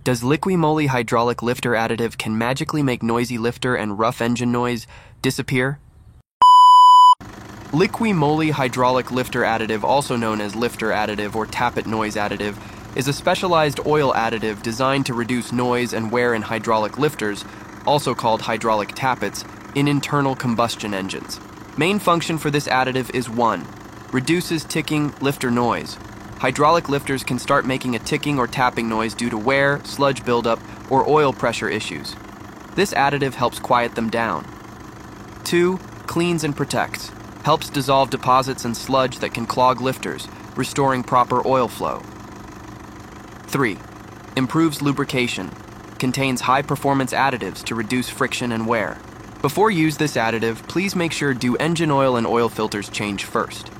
Does Liqui Moly hydraulic lifter additive can magically make noisy lifter and rough engine noise disappear? Liqui Moly hydraulic lifter additive, also known as lifter additive or tappet noise additive, is a specialized oil additive designed to reduce noise and wear in hydraulic lifters, also called hydraulic tappets, in internal combustion engines. Main function for this additive is 1. Reduces ticking lifter noise. Hydraulic lifters can start making a ticking or tapping noise due to wear, sludge buildup, or oil pressure issues. This additive helps quiet them down. 2. Cleans and protects. Helps dissolve deposits and sludge that can clog lifters, restoring proper oil flow. 3. Improves lubrication. Contains high-performance additives to reduce friction and wear. Before use this additive, please make sure do engine oil and oil filters change first.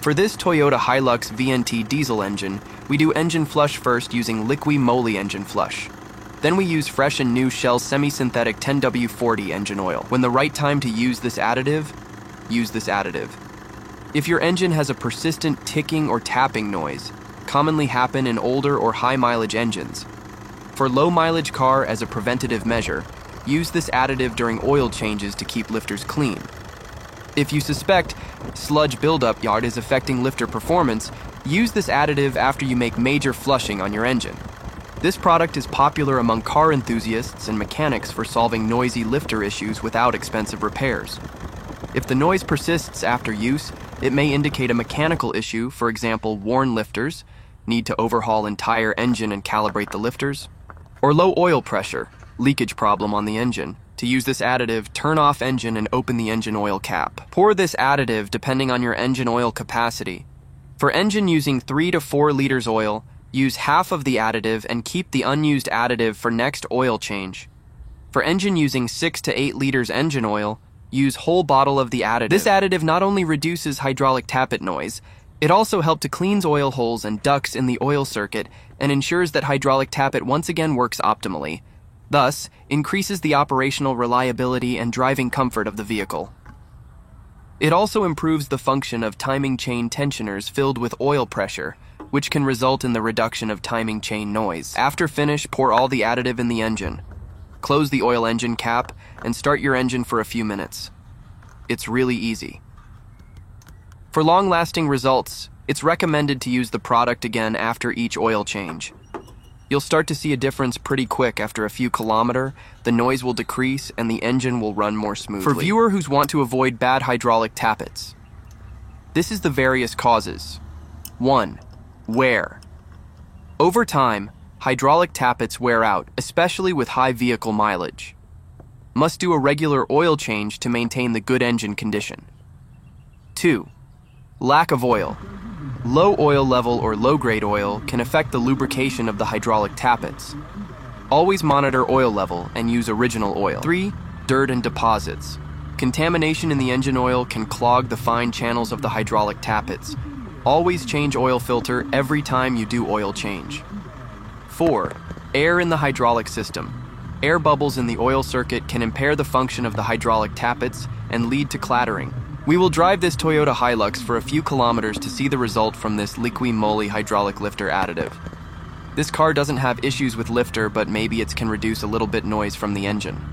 For this Toyota Hilux VNT diesel engine, we do engine flush first using Liqui Moly engine flush. Then we use fresh and new Shell semi-synthetic 10W40 engine oil. When the right time to use this additive, use this additive. If your engine has a persistent ticking or tapping noise, commonly happen in older or high-mileage engines. For low-mileage car as a preventative measure, use this additive during oil changes to keep lifters clean. If you suspect sludge buildup yard is affecting lifter performance, use this additive after you make major flushing on your engine. This product is popular among car enthusiasts and mechanics for solving noisy lifter issues without expensive repairs. If the noise persists after use, it may indicate a mechanical issue, for example, worn lifters, need to overhaul entire engine and calibrate the lifters, or low oil pressure, leakage problem on the engine. To use this additive, turn off engine and open the engine oil cap. Pour this additive depending on your engine oil capacity. For engine using 3 to 4 liters oil, use half of the additive and keep the unused additive for next oil change. For engine using 6 to 8 liters engine oil, use whole bottle of the additive. This additive not only reduces hydraulic tappet noise, it also helps to cleanse oil holes and ducts in the oil circuit and ensures that hydraulic tappet once again works optimally. Thus, increases the operational reliability and driving comfort of the vehicle. It also improves the function of timing chain tensioners filled with oil pressure, which can result in the reduction of timing chain noise. After finish, pour all the additive in the engine. Close the oil engine cap and start your engine for a few minutes. It's really easy. For long-lasting results, it's recommended to use the product again after each oil change. You'll start to see a difference pretty quick after a few kilometers, the noise will decrease, and the engine will run more smoothly. For viewers who want to avoid bad hydraulic tappets, this is the various causes. 1. Wear. Over time, hydraulic tappets wear out, especially with high vehicle mileage. Must do a regular oil change to maintain the good engine condition. 2. Lack of oil. Low oil level or low-grade oil can affect the lubrication of the hydraulic tappets. Always monitor oil level and use original oil. 3. Dirt and deposits. Contamination in the engine oil can clog the fine channels of the hydraulic tappets. Always change oil filter every time you do oil change. 4. Air in the hydraulic system. Air bubbles in the oil circuit can impair the function of the hydraulic tappets and lead to clattering. We will drive this Toyota Hilux for a few kilometers to see the result from this Liqui Moly hydraulic lifter additive. This car doesn't have issues with lifter, but maybe it can reduce a little bit noise from the engine.